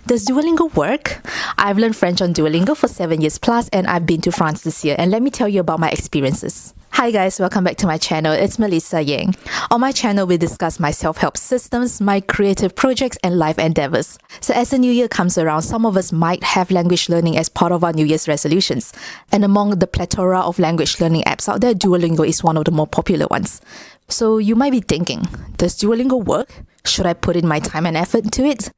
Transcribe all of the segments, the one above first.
Does Duolingo work? I've learned French on Duolingo for 7 years plus and I've been to France this year, and let me tell you about my experiences. Hi guys, welcome back to my channel. It's Melissa Yang. On my channel, we discuss my self-help systems, my creative projects and life endeavors. So as the new year comes around, some of us might have language learning as part of our New Year's resolutions. And among the plethora of language learning apps out there, Duolingo is one of the more popular ones. So you might be thinking, does Duolingo work? Should I put in my time and effort into it?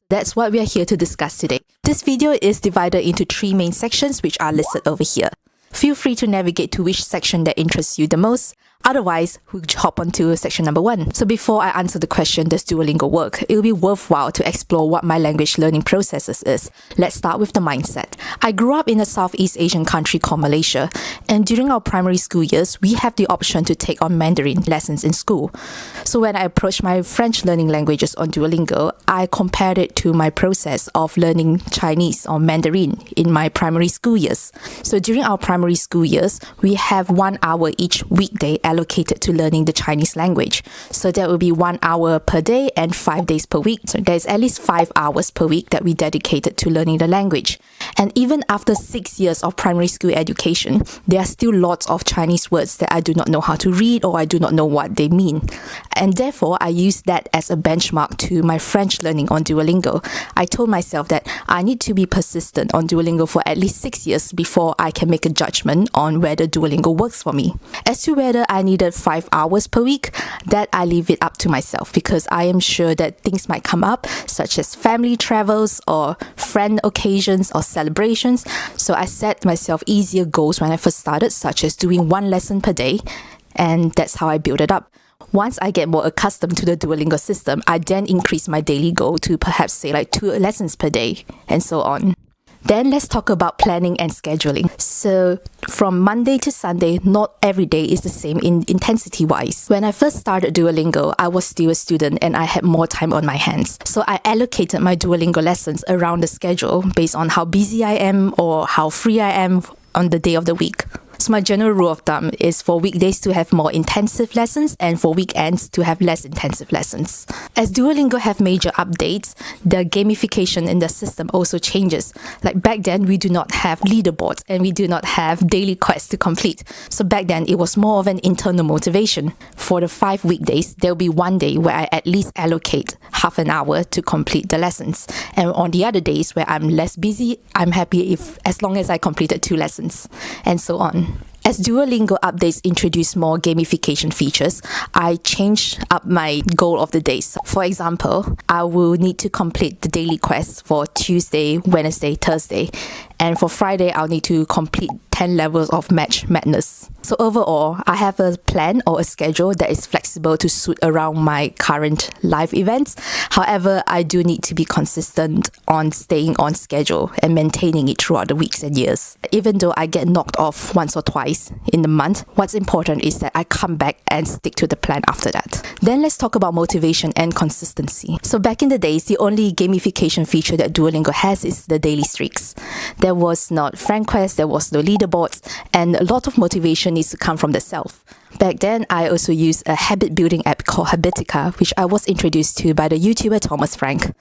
That's what we are here to discuss today. This video is divided into 3 main sections which are listed over here. Feel free to navigate to which section that interests you the most. Otherwise, we'll hop on to section number 1. So before I answer the question, does Duolingo work? It will be worthwhile to explore what my language learning processes is. Let's start with the mindset. I grew up in a Southeast Asian country called Malaysia, and during our primary school years, we have the option to take on Mandarin lessons in school. So when I approached my French learning languages on Duolingo, I compared it to my process of learning Chinese or Mandarin in my primary school years. So during our primary school years, we have 1 hour each weekday allocated to learning the Chinese language. So that will be 1 hour per day and 5 days per week. So there's at least 5 hours per week that we dedicated to learning the language. And even after 6 years of primary school education, there are still lots of Chinese words that I do not know how to read or I do not know what they mean. And therefore, I use that as a benchmark to my French learning on Duolingo. I told myself that I need to be persistent on Duolingo for at least 6 years before I can make a judgment on whether Duolingo works for me. As to whether I needed 5 hours per week, that I leave it up to myself because I am sure that things might come up, such as family travels or friend occasions or celebrations. So I set myself easier goals when I first started, such as doing 1 lesson per day, and that's how I built it up. Once I get more accustomed to the Duolingo system, I then increase my daily goal to perhaps say like 2 lessons per day and so on. Then let's talk about planning and scheduling. So from Monday to Sunday, not every day is the same in intensity-wise. When I first started Duolingo, I was still a student and I had more time on my hands. So I allocated my Duolingo lessons around the schedule based on how busy I am or how free I am on the day of the week. So my general rule of thumb is for weekdays to have more intensive lessons and for weekends to have less intensive lessons. As Duolingo have major updates, the gamification in the system also changes. Like back then, we do not have leaderboards and we do not have daily quests to complete. So back then, it was more of an internal motivation. For the 5 weekdays, there will be 1 day where I at least allocate half an hour to complete the lessons. And on the other days where I'm less busy, I'm happy as long as I completed 2 lessons, and so on. As Duolingo updates introduce more gamification features, I change up my goal of the days. For example, I will need to complete the daily quests for Tuesday, Wednesday, Thursday. And for Friday, I'll need to complete 10 levels of Match Madness. So overall, I have a plan or a schedule that is flexible to suit around my current life events. However, I do need to be consistent on staying on schedule and maintaining it throughout the weeks and years. Even though I get knocked off once or twice in the month, what's important is that I come back and stick to the plan after that. Then let's talk about motivation and consistency. So back in the days, the only gamification feature that Duolingo has is the daily streaks. There was not friend quests, there was no leaderboards, and a lot of motivation needs to come from the self. Back then, I also used a habit building app called Habitica, which I was introduced to by the YouTuber Thomas Frank.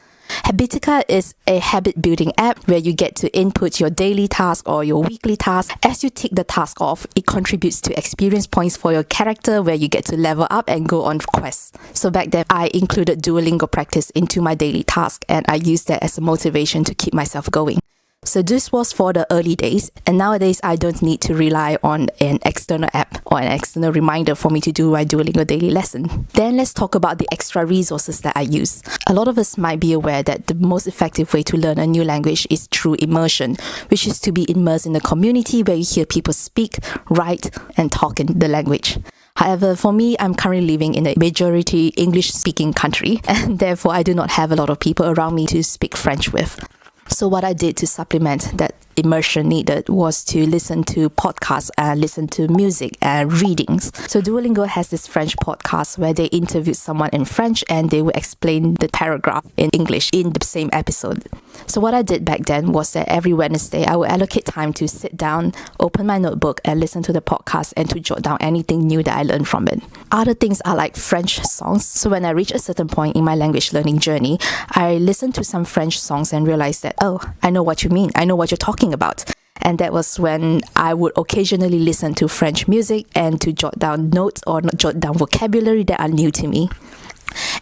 Habitica is a habit building app where you get to input your daily task or your weekly task. As you tick the task off, it contributes to experience points for your character where you get to level up and go on quests. So back then, I included Duolingo practice into my daily task and I used that as a motivation to keep myself going. So this was for the early days, and nowadays I don't need to rely on an external app or an external reminder for me to do my Duolingo daily lesson. Then let's talk about the extra resources that I use. A lot of us might be aware that the most effective way to learn a new language is through immersion, which is to be immersed in the community where you hear people speak, write, and talk in the language. However, for me, I'm currently living in a majority English-speaking country, and therefore I do not have a lot of people around me to speak French with. So what I did to supplement that immersion needed was to listen to podcasts and listen to music and readings. So Duolingo has this French podcast where they interview someone in French and they will explain the paragraph in English in the same episode. So what I did back then was that every Wednesday I would allocate time to sit down, open my notebook and listen to the podcast and to jot down anything new that I learned from it. Other things are like French songs. So when I reach a certain point in my language learning journey, I listened to some French songs and realized that, oh, I know what you mean. I know what you're talking about. And that was when I would occasionally listen to French music and to jot down notes or jot down vocabulary that are new to me.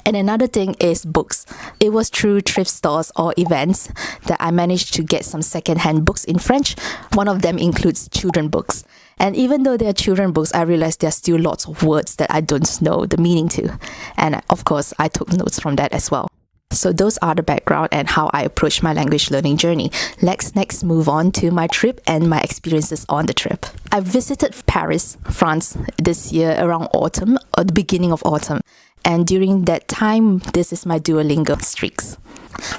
And another thing is books. It was through thrift stores or events that I managed to get some second-hand books in French. One of them includes children books. And even though they're children books, I realized there are still lots of words that I don't know the meaning to. And of course, I took notes from that as well. So those are the background and how I approach my language learning journey. Let's next move on to my trip and my experiences on the trip. I visited Paris, France this year around autumn or the beginning of autumn. And during that time, this is my Duolingo streaks.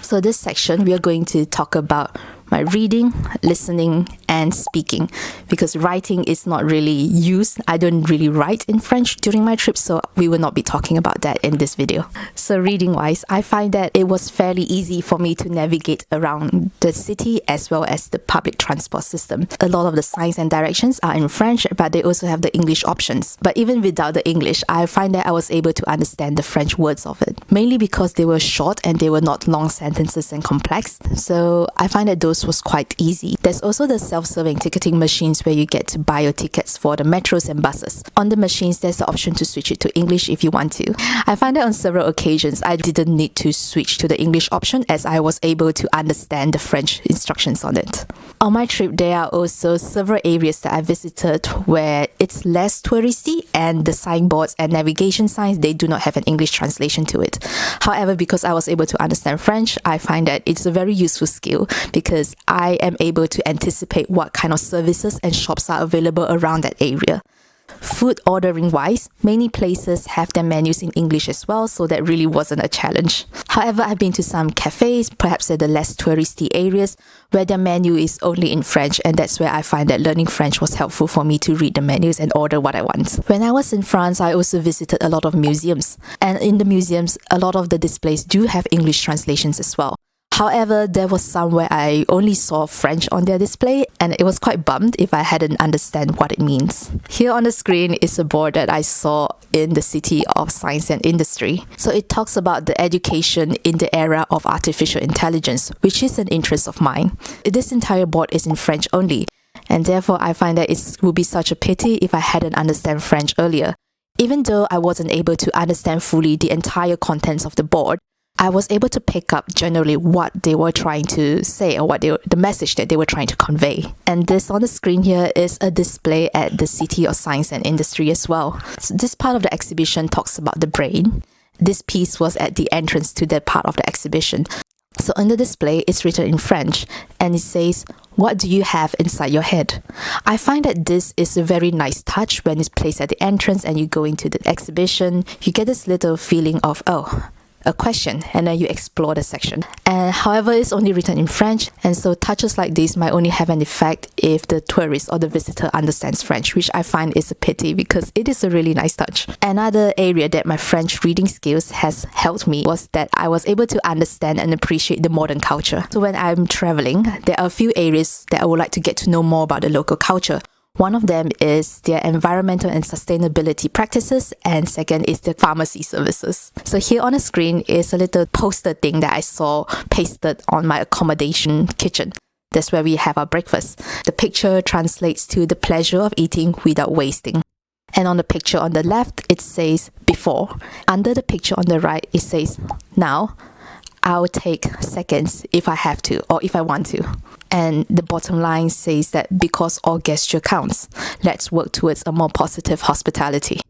So this section, we are going to talk about my reading, listening, and speaking, because writing is not really used. I don't really write in French during my trip, so we will not be talking about that in this video. So reading wise, I find that it was fairly easy for me to navigate around the city as well as the public transport system. A lot of the signs and directions are in French, but they also have the English options. But even without the English, I find that I was able to understand the French words of it, mainly because they were short and they were not long sentences and complex. So I find that those was quite easy. There's also the self-serving ticketing machines where you get to buy your tickets for the metros and buses. On the machines, there's the option to switch it to English if you want to. I find that on several occasions, I didn't need to switch to the English option as I was able to understand the French instructions on it. On my trip, there are also several areas that I visited where it's less touristy and the signboards and navigation signs, they do not have an English translation to it. However, because I was able to understand French, I find that it's a very useful skill because I am able to anticipate what kind of services and shops are available around that area. Food ordering wise, many places have their menus in English as well, so that really wasn't a challenge. However, I've been to some cafes, perhaps at the less touristy areas, where their menu is only in French, and that's where I find that learning French was helpful for me to read the menus and order what I want. When I was in France, I also visited a lot of museums, and in the museums, a lot of the displays do have English translations as well. However, there was some where I only saw French on their display and it was quite bummed if I hadn't understand what it means. Here on the screen is a board that I saw in the City of Science and Industry. So it talks about the education in the era of artificial intelligence, which is an interest of mine. This entire board is in French only, and therefore I find that it would be such a pity if I hadn't understand French earlier. Even though I wasn't able to understand fully the entire contents of the board, I was able to pick up generally what they were trying to say or the message that they were trying to convey. And this on the screen here is a display at the City of Science and Industry as well. So this part of the exhibition talks about the brain. This piece was at the entrance to that part of the exhibition. So on the display, it's written in French and it says, "What do you have inside your head?" I find that this is a very nice touch when it's placed at the entrance and you go into the exhibition. You get this little feeling of, oh, a question, and then you explore the section. And however, it's only written in French, and so touches like this might only have an effect if the tourist or the visitor understands French, which I find is a pity because it is a really nice touch. Another area that my French reading skills has helped me was that I was able to understand and appreciate the modern culture. So when I'm traveling, there are a few areas that I would like to get to know more about the local culture. One of them is their environmental and sustainability practices, and second is the pharmacy services. So here on the screen is a little poster thing that I saw pasted on my accommodation kitchen. That's where we have our breakfast. The picture translates to the pleasure of eating without wasting. And on the picture on the left, it says before. Under the picture on the right, it says now. I'll take seconds if I have to or if I want to. And the bottom line says that because all gesture counts, let's work towards a more positive hospitality.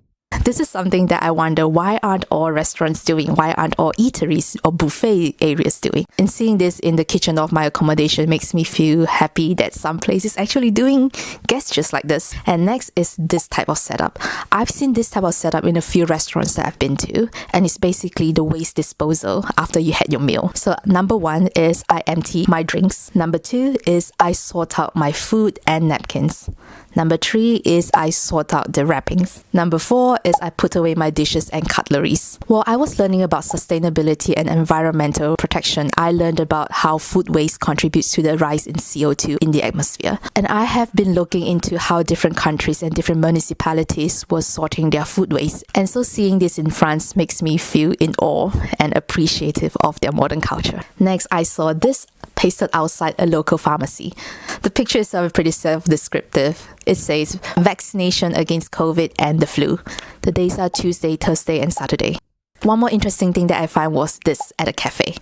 This is something that I wonder, why aren't all restaurants doing? Why aren't all eateries or buffet areas doing? And seeing this in the kitchen of my accommodation makes me feel happy that some places actually doing gestures like this. And next is this type of setup. I've seen this type of setup in a few restaurants that I've been to, and it's basically the waste disposal after you had your meal. So number 1 is I empty my drinks. Number 2 is I sort out my food and napkins. Number 3 is I sort out the wrappings. Number 4 is I put away my dishes and cutleries. While I was learning about sustainability and environmental protection, I learned about how food waste contributes to the rise in CO2 in the atmosphere. And I have been looking into how different countries and different municipalities were sorting their food waste. And so seeing this in France makes me feel in awe and appreciative of their modern culture. Next, I saw this pasted outside a local pharmacy. The picture itself is pretty self-descriptive. It says vaccination against COVID and the flu. The days are Tuesday, Thursday, and Saturday. One more interesting thing that I found was this at a cafe.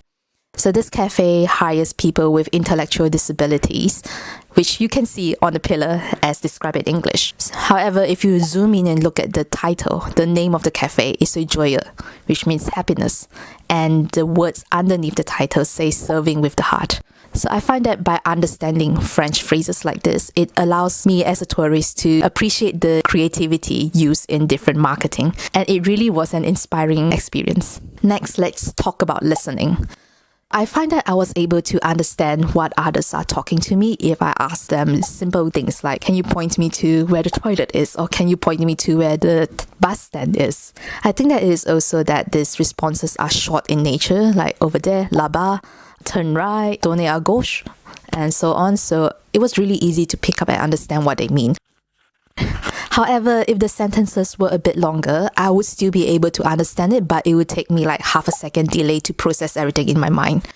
So this cafe hires people with intellectual disabilities, which you can see on the pillar as described in English. However, if you zoom in and look at the title, the name of the cafe is joyeux, which means happiness. And the words underneath the title say serving with the heart. So I find that by understanding French phrases like this, it allows me as a tourist to appreciate the creativity used in different marketing. And it really was an inspiring experience. Next, let's talk about listening. I find that I was able to understand what others are talking to me if I ask them simple things like, can you point me to where the toilet is? Or can you point me to where the bus stand is? I think that it is also that these responses are short in nature, like over there, là-bas, turn right, tournez à gauche, and so on. So it was really easy to pick up and understand what they mean. However, if the sentences were a bit longer, I would still be able to understand it, but it would take me like half a second delay to process everything in my mind.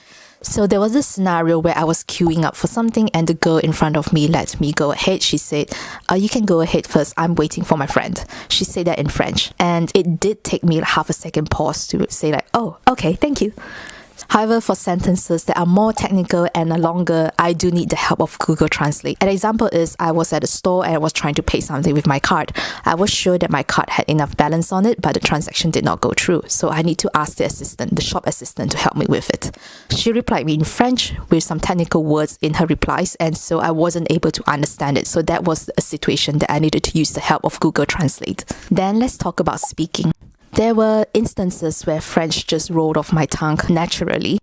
So there was this scenario where I was queuing up for something and the girl in front of me let me go ahead. She said, you can go ahead first, I'm waiting for my friend. She said that in French. And it did take me like half a second pause to say like, oh, okay, thank you. However, for sentences that are more technical and longer, I do need the help of Google Translate. An example is I was at a store and I was trying to pay something with my card. I was sure that my card had enough balance on it, but the transaction did not go through. So I need to ask the assistant, the shop assistant, to help me with it. She replied me in French with some technical words in her replies, and so I wasn't able to understand it. So that was a situation that I needed to use the help of Google Translate. Then let's talk about speaking. There were instances where French just rolled off my tongue naturally.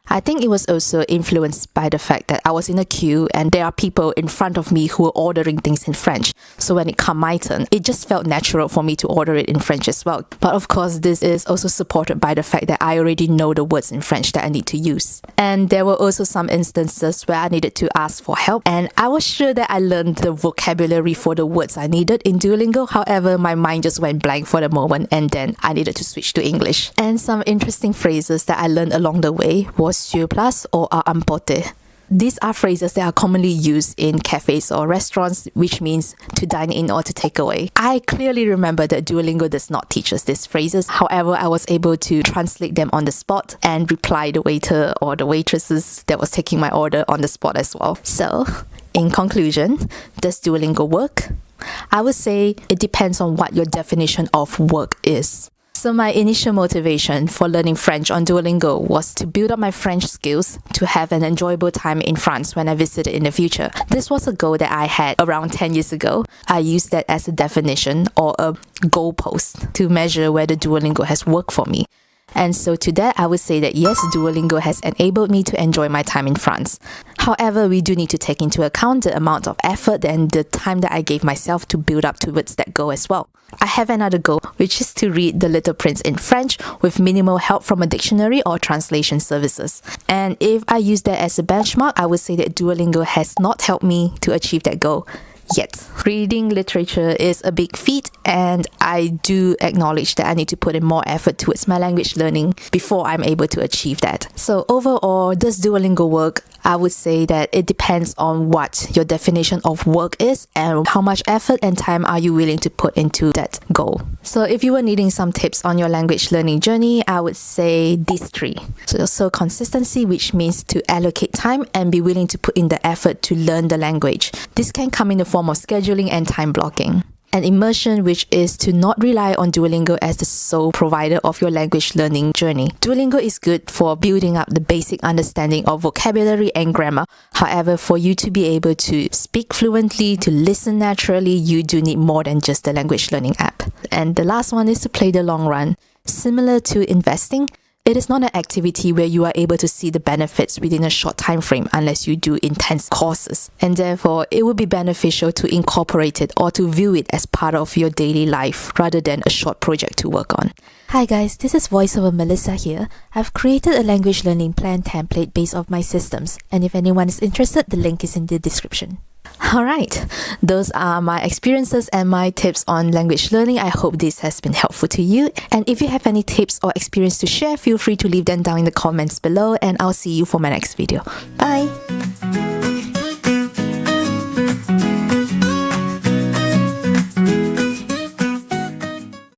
I think it was also influenced by the fact that I was in a queue and there are people in front of me who were ordering things in French. So when it came my turn, it just felt natural for me to order it in French as well. But of course, this is also supported by the fact that I already know the words in French that I need to use. And there were also some instances where I needed to ask for help, and I was sure that I learned the vocabulary for the words I needed in Duolingo. However, my mind just went blank for the moment and then I needed to switch to English. And some interesting phrases that I learned along the way was sur place or à emporter. These are phrases that are commonly used in cafes or restaurants, which means to dine in or to take away. I clearly remember that Duolingo does not teach us these phrases. However, I was able to translate them on the spot and reply the waiter or the waitresses that was taking my order on the spot as well. So, in conclusion, does Duolingo work? I would say it depends on what your definition of work is. So my initial motivation for learning French on Duolingo was to build up my French skills to have an enjoyable time in France when I visited in the future. This was a goal that I had around 10 years ago. I used that as a definition or a goalpost to measure whether Duolingo has worked for me. And so to that, I would say that yes, Duolingo has enabled me to enjoy my time in France. However, we do need to take into account the amount of effort and the time that I gave myself to build up towards that goal as well. I have another goal, which is to read The Little Prince in French with minimal help from a dictionary or translation services. And if I use that as a benchmark, I would say that Duolingo has not helped me to achieve that goal yet. Reading literature is a big feat, and I do acknowledge that I need to put in more effort towards my language learning before I'm able to achieve that. So overall, does Duolingo work? I would say that it depends on what your definition of work is and how much effort and time are you willing to put into that goal. So if you were needing some tips on your language learning journey, I would say these three. So consistency, which means to allocate time and be willing to put in the effort to learn the language. This can come in the form of scheduling and time blocking. and immersion, which is to not rely on Duolingo as the sole provider of your language learning journey. Duolingo is good for building up the basic understanding of vocabulary and grammar. However, for you to be able to speak fluently, to listen naturally, you do need more than just the language learning app. And the last one is to play the long run. Similar to investing, it is not an activity where you are able to see the benefits within a short time frame unless you do intense courses. And therefore, it would be beneficial to incorporate it or to view it as part of your daily life rather than a short project to work on. Hi guys, this is voiceover Melissa here. I've created a language learning plan template based off my systems, and if anyone is interested, the link is in the description. Alright, those are my experiences and my tips on language learning. I hope this has been helpful to you. And if you have any tips or experience to share, feel free to leave them down in the comments below, and I'll see you for my next video. Bye!